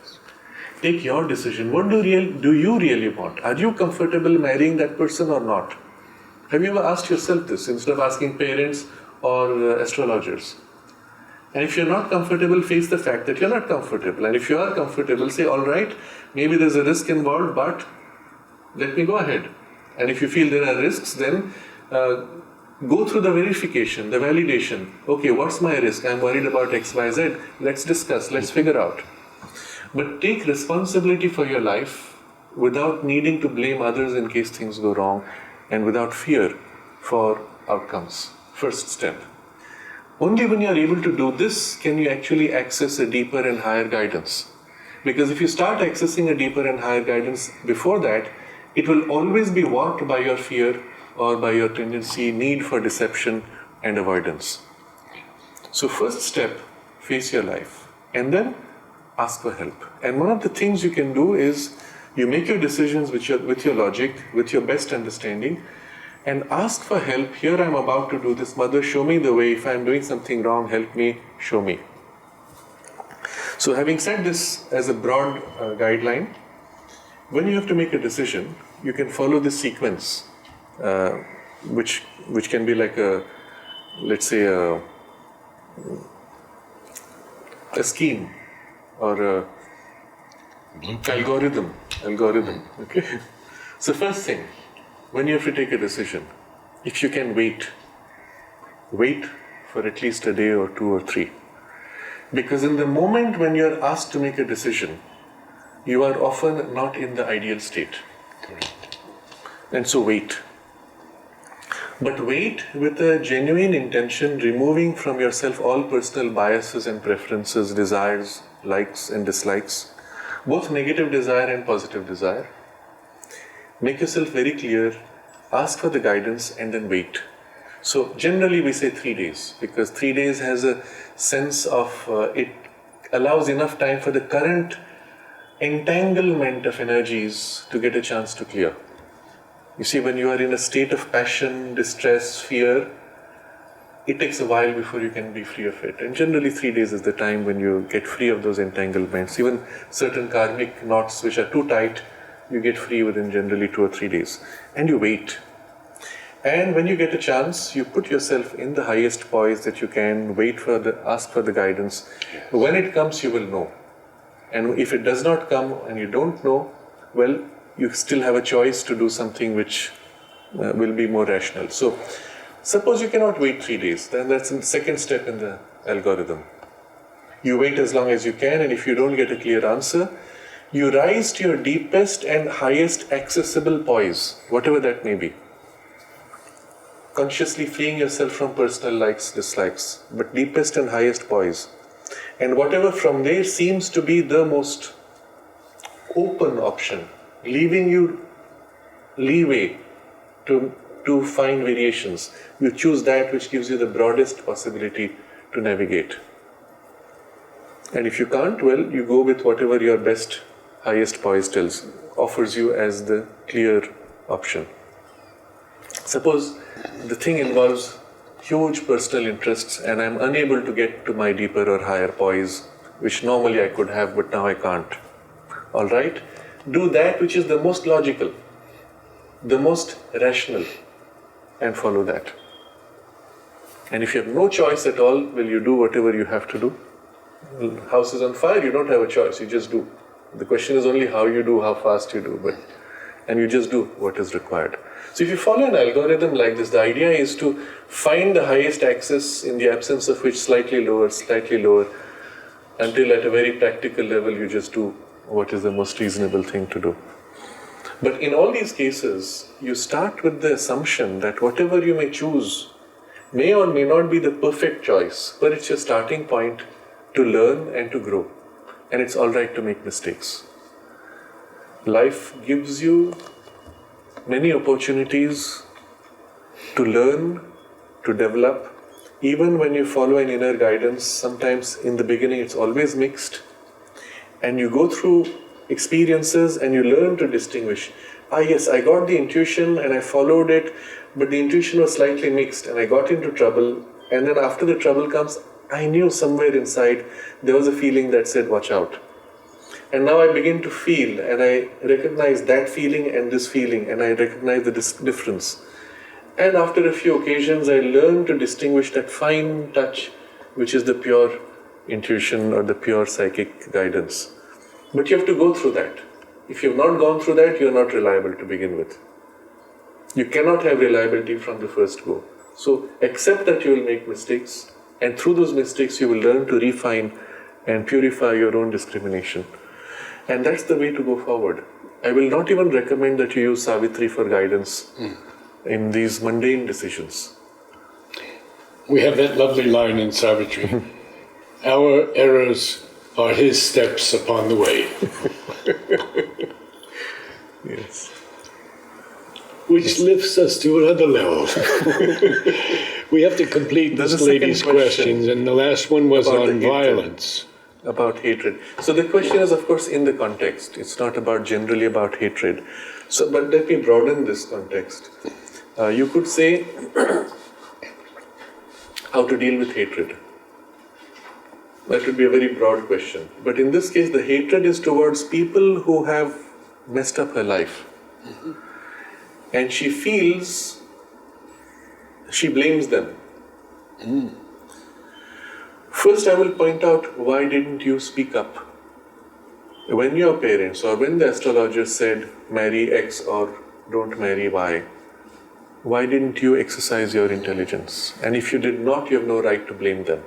Take your decision. What do you really want? Are you comfortable marrying that person or not? Have you ever asked yourself this instead of asking parents or astrologers? And if you're not comfortable, face the fact that you're not comfortable. And if you are comfortable, say, all right, maybe there's a risk involved, but let me go ahead. And if you feel there are risks, then go through the verification, the validation. Okay, what's my risk? I'm worried about X, Y, Z. Let's discuss, let's figure out. But take responsibility for your life without needing to blame others in case things go wrong, and without fear for outcomes. First step. Only when you are able to do this can you actually access a deeper and higher guidance. Because if you start accessing a deeper and higher guidance before that, it will always be warped by your fear or by your tendency, need for deception and avoidance. So first step, face your life and then ask for help. And one of the things you can do is you make your decisions with your logic, with your best understanding, and ask for help. Here I am about to do this. Mother, show me the way. If I am doing something wrong, help me, show me. So having said this as a broad guideline, when you have to make a decision, you can follow this sequence, which can be like let's say a scheme or a algorithm. Okay. So first thing, when you have to take a decision, if you can wait for at least a day or 2 or 3. Because in the moment when you are asked to make a decision, you are often not in the ideal state. Correct. And so wait. But wait with a genuine intention, removing from yourself all personal biases and preferences, desires, likes and dislikes, both negative desire and positive desire. Make yourself very clear, ask for the guidance and then wait. So generally we say 3 days, because 3 days has a sense of, it allows enough time for the current entanglement of energies to get a chance to clear. You see, when you are in a state of passion, distress, fear, it takes a while before you can be free of it. And generally 3 days is the time when you get free of those entanglements. Even certain karmic knots which are too tight, you get free within generally 2 or 3 days. And you wait. And when you get a chance, you put yourself in the highest poise that you can, ask for the guidance. Yes. When it comes, you will know. And if it does not come and you don't know, well, you still have a choice to do something which will be more rational. So, suppose you cannot wait 3 days, then that's the second step in the algorithm. You wait as long as you can, and if you don't get a clear answer, you rise to your deepest and highest accessible poise, whatever that may be. consciously freeing yourself from personal likes, dislikes, but deepest and highest poise. And whatever from there seems to be the most open option, leaving you leeway to find variations. You choose that which gives you the broadest possibility to navigate. And if you can't, well, you go with whatever your best, highest poise offers you as the clear option. Suppose the thing involves huge personal interests and I'm unable to get to my deeper or higher poise, which normally I could have, but now I can't. All right? Do that which is the most logical, the most rational, and follow that. And if you have no choice at all, will you do whatever you have to do? House is on fire, you don't have a choice, you just do. The question is only how you do, how fast you do, and you just do what is required. So if you follow an algorithm like this, the idea is to find the highest access in the absence of which slightly lower, until at a very practical level you just do what is the most reasonable thing to do. But in all these cases, you start with the assumption that whatever you may choose may or may not be the perfect choice, but it's your starting point to learn and to grow. And it's all right to make mistakes. Life gives you many opportunities to learn, to develop. Even when you follow an inner guidance, sometimes in the beginning it's always mixed. And you go through experiences and you learn to distinguish. Yes, I got the intuition and I followed it, but the intuition was slightly mixed and I got into trouble. And then after the trouble comes, I knew somewhere inside there was a feeling that said, watch out. And now I begin to feel and I recognize that feeling and this feeling and I recognize the difference. And after a few occasions, I learn to distinguish that fine touch, which is the pure intuition or the pure psychic guidance. But you have to go through that. If you have not gone through that, you are not reliable to begin with. You cannot have reliability from the first go. So accept that you will make mistakes, and through those mistakes you will learn to refine and purify your own discrimination. And that's the way to go forward. I will not even recommend that you use Savitri for guidance in these mundane decisions. We have that lovely line in Savitri. Our errors are his steps upon the way. Yes. Which lifts us to another level. We have to complete this lady's questions, and the last one was on violence. About hatred. So the question is, of course, in the context. It's not generally about hatred. So, but let me broaden this context. You could say how to deal with hatred. That would be a very broad question. But in this case, the hatred is towards people who have messed up her life. Mm-hmm. And she feels, she blames them. Mm. First, I will point out, why didn't you speak up? When your parents or when the astrologers said, marry X or don't marry Y, why didn't you exercise your intelligence? And if you did not, you have no right to blame them.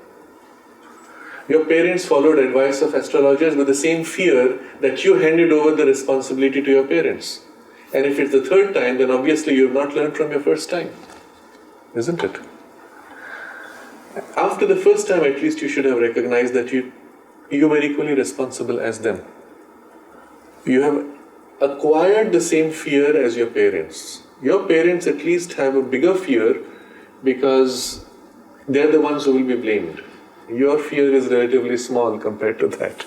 Your parents followed advice of astrologers with the same fear that you handed over the responsibility to your parents. And if it's the third time, then obviously you have not learned from your first time. Isn't it? After the first time, at least you should have recognized that you were equally responsible as them. You have acquired the same fear as your parents. Your parents at least have a bigger fear because they're the ones who will be blamed. Your fear is relatively small compared to that.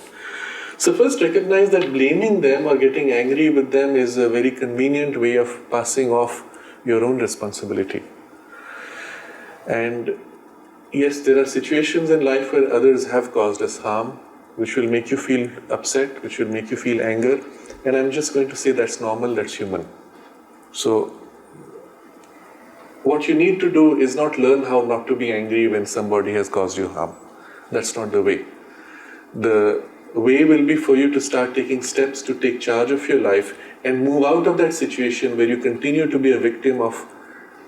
So first recognize that blaming them or getting angry with them is a very convenient way of passing off your own responsibility. And yes, there are situations in life where others have caused us harm, which will make you feel upset, which will make you feel anger. And I'm just going to say that's normal, that's human. So what you need to do is not learn how not to be angry when somebody has caused you harm. That's not the way. The way will be for you to start taking steps to take charge of your life and move out of that situation where you continue to be a victim of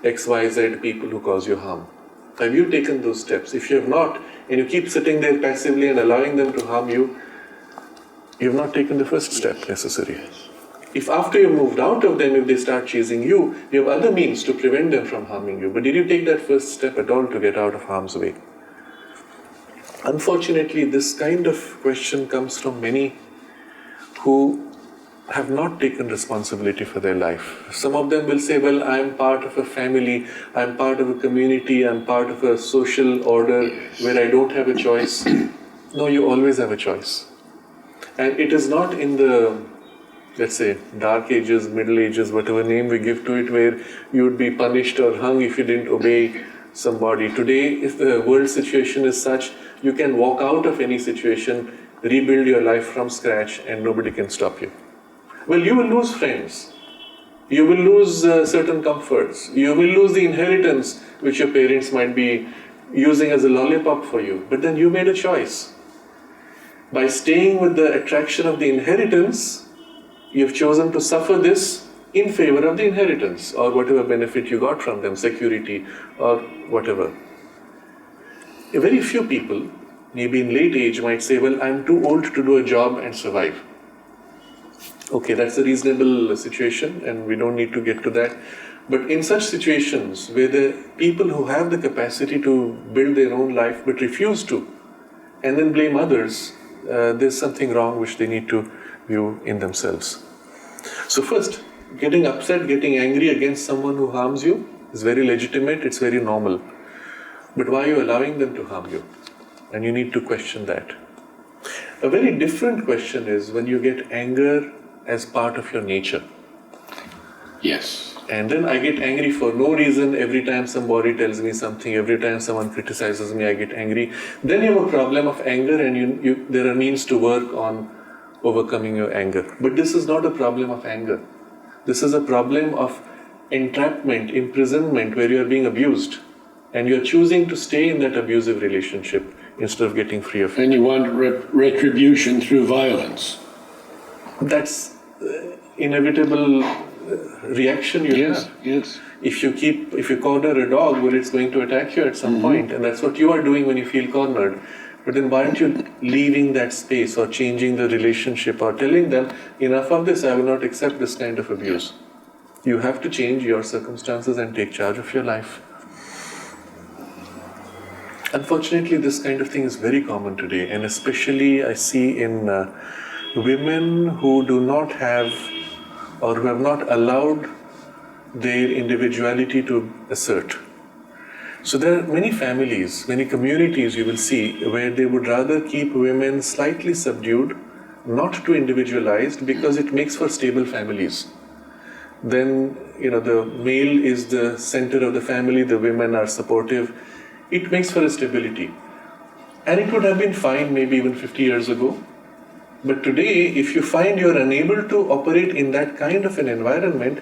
XYZ people who cause you harm. Have you taken those steps? If you have not, and you keep sitting there passively and allowing them to harm you, you have not taken the first step necessary. If after you moved out of them, if they start chasing you, you have other means to prevent them from harming you. But did you take that first step at all to get out of harm's way? Unfortunately, this kind of question comes from many who have not taken responsibility for their life. Some of them will say, well, I'm part of a family, I'm part of a community, I'm part of a social order where I don't have a choice. No, you always have a choice. And it is not in the, let's say, dark ages, middle ages, whatever name we give to it, where you would be punished or hung if you didn't obey somebody. Today, if the world situation is such, you can walk out of any situation, rebuild your life from scratch, and nobody can stop you. Well, you will lose friends. You will lose certain comforts. You will lose the inheritance which your parents might be using as a lollipop for you. But then you made a choice. By staying with the attraction of the inheritance, you've chosen to suffer this in favor of the inheritance or whatever benefit you got from them, security or whatever. A very few people, maybe in late age, might say, well, I'm too old to do a job and survive. Okay, that's a reasonable situation and we don't need to get to that. But in such situations where the people who have the capacity to build their own life but refuse to and then blame others, there's something wrong which they need to view in themselves. So first, getting upset, getting angry against someone who harms you is very legitimate, it's very normal. But why are you allowing them to harm you? And you need to question that. A very different question is when you get anger as part of your nature. Yes. And then I get angry for no reason. Every time somebody tells me something, every time someone criticizes me, I get angry. Then you have a problem of anger and there are means to work on overcoming your anger. But this is not a problem of anger. This is a problem of entrapment, imprisonment, where you are being abused. And you are choosing to stay in that abusive relationship instead of getting free of it. And you want retribution through violence. That's inevitable reaction you have. Yes. If you corner a dog, well, it's going to attack you at some point, and that's what you are doing when you feel cornered. But then why aren't you leaving that space or changing the relationship or telling them, enough of this, I will not accept this kind of abuse. You have to change your circumstances and take charge of your life. Unfortunately, this kind of thing is very common today, and especially I see in women who do not have or who have not allowed their individuality to assert. So there are many families, many communities you will see where they would rather keep women slightly subdued, not too individualized, because it makes for stable families. Then, the male is the center of the family, the women are supportive. It makes for a stability. And it would have been fine maybe even 50 years ago. But today, if you find you're unable to operate in that kind of an environment,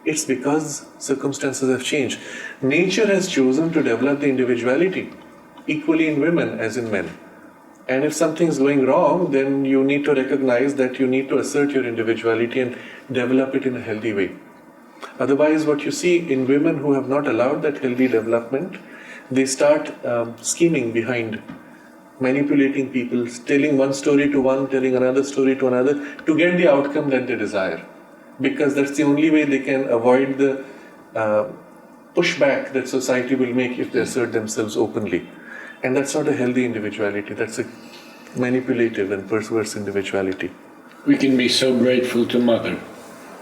it's because circumstances have changed. Nature has chosen to develop the individuality, equally in women as in men. And if something's going wrong, then you need to recognize that you need to assert your individuality and develop it in a healthy way. Otherwise, what you see in women who have not allowed that healthy development, they start scheming behind, manipulating people, telling one story to one, telling another story to another, to get the outcome that they desire. Because that's the only way they can avoid the pushback that society will make if they assert themselves openly. And that's not a healthy individuality, that's a manipulative and perverse individuality. We can be so grateful to Mother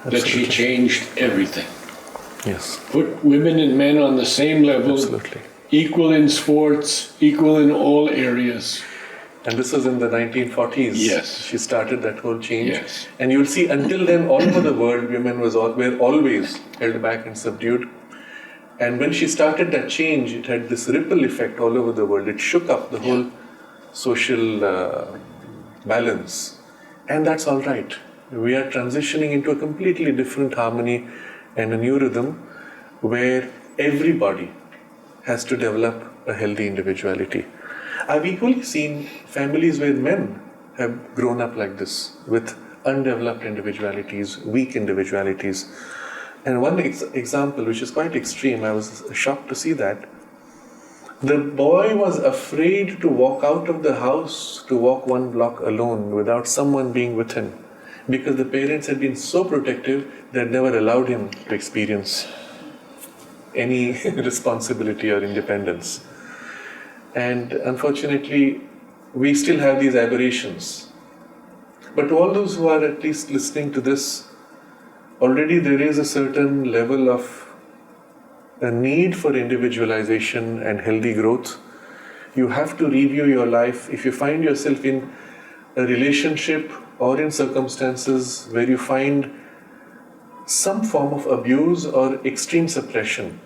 that she changed everything. Yes. Put women and men on the same level. Absolutely. Equal in sports, equal in all areas. And this was in the 1940s. Yes. She started that whole change. Yes. And you'll see until then, all over the world, women were always held back and subdued. And when she started that change, it had this ripple effect all over the world. It shook up the whole social balance. And that's all right. We are transitioning into a completely different harmony and a new rhythm where everybody has to develop a healthy individuality. I've equally seen families where men have grown up like this, with undeveloped individualities, weak individualities. And one example, which is quite extreme, I was shocked to see that. The boy was afraid to walk out of the house, to walk one block alone without someone being with him, because the parents had been so protective that never allowed him to experience any responsibility or independence. And unfortunately, we still have these aberrations. But to all those who are at least listening to this, already there is a certain level of a need for individualization and healthy growth. You have to review your life. If you find yourself in a relationship or in circumstances where you find some form of abuse or extreme suppression,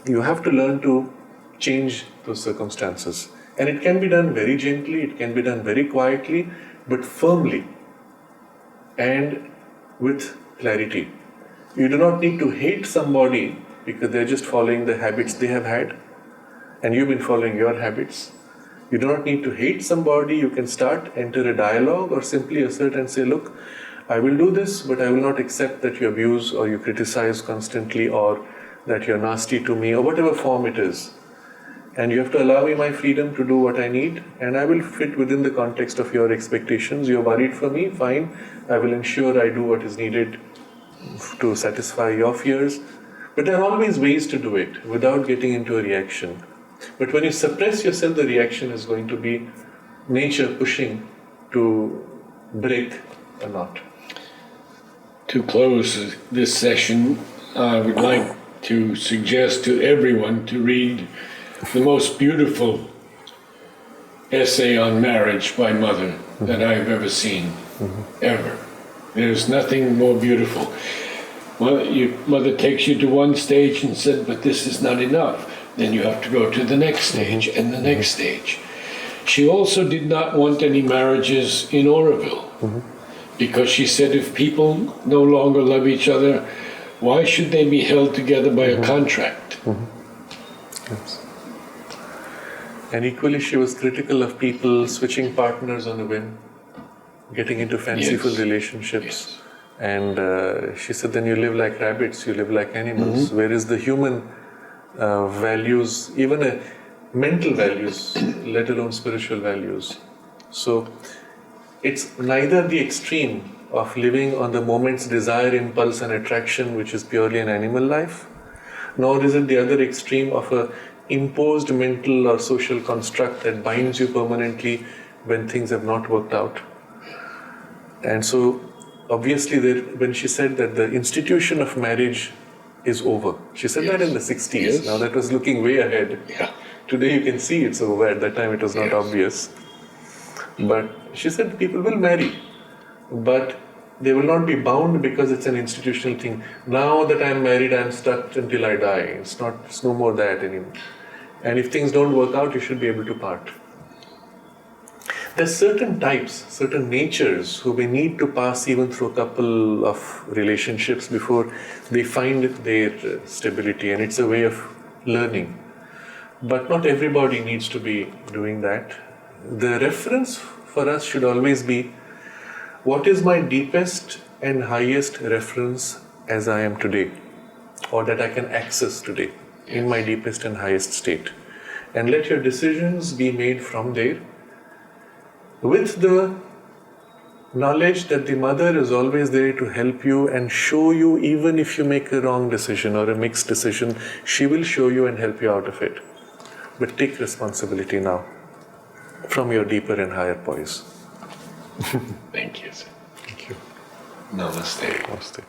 you have to learn to change those circumstances. And it can be done very gently, it can be done very quietly, but firmly and with clarity. You do not need to hate somebody because they're just following the habits they have had and you've been following your habits. You do not need to hate somebody. You can enter a dialogue or simply assert and say, look, I will do this, but I will not accept that you abuse or you criticize constantly or that you're nasty to me or whatever form it is. And you have to allow me my freedom to do what I need, and I will fit within the context of your expectations. You're worried for me, fine. I will ensure I do what is needed to satisfy your fears. But there are always ways to do it without getting into a reaction. But when you suppress yourself, the reaction is going to be nature pushing to break a knot. To close this session, I would like to suggest to everyone to read the most beautiful essay on marriage by Mother that I've ever seen, ever. There's nothing more beautiful. Mother takes you to one stage and said, but this is not enough. Then you have to go to the next stage and the next stage. She also did not want any marriages in Aurobindo, because she said if people no longer love each other, why should they be held together by a contract? Yes. And equally, she was critical of people switching partners on a whim, getting into fanciful relationships. Yes. And she said, then you live like rabbits, you live like animals. Where is the human values, even mental values, let alone spiritual values? So it's neither the extreme of living on the moment's desire, impulse and attraction, which is purely an animal life, nor is it the other extreme of a imposed mental or social construct that binds you permanently when things have not worked out. And so obviously when she said that the institution of marriage is over, she said that in the 60s. Yes. Now that was looking way ahead. Yeah. Today you can see it's over. At that time it was not obvious. But she said people will marry, but they will not be bound because it's an institutional thing. Now that I'm married, I'm stuck until I die. It's no more that anymore. And if things don't work out, you should be able to part. There's certain types, certain natures who may need to pass even through a couple of relationships before they find their stability, and it's a way of learning. But not everybody needs to be doing that. The reference for us should always be, what is my deepest and highest reference as I am today, or that I can access today in my deepest and highest state? And let your decisions be made from there, with the knowledge that the Mother is always there to help you and show you, even if you make a wrong decision or a mixed decision, she will show you and help you out of it. But take responsibility now from your deeper and higher poise. Thank you, sir. Thank you. Namaste. Namaste.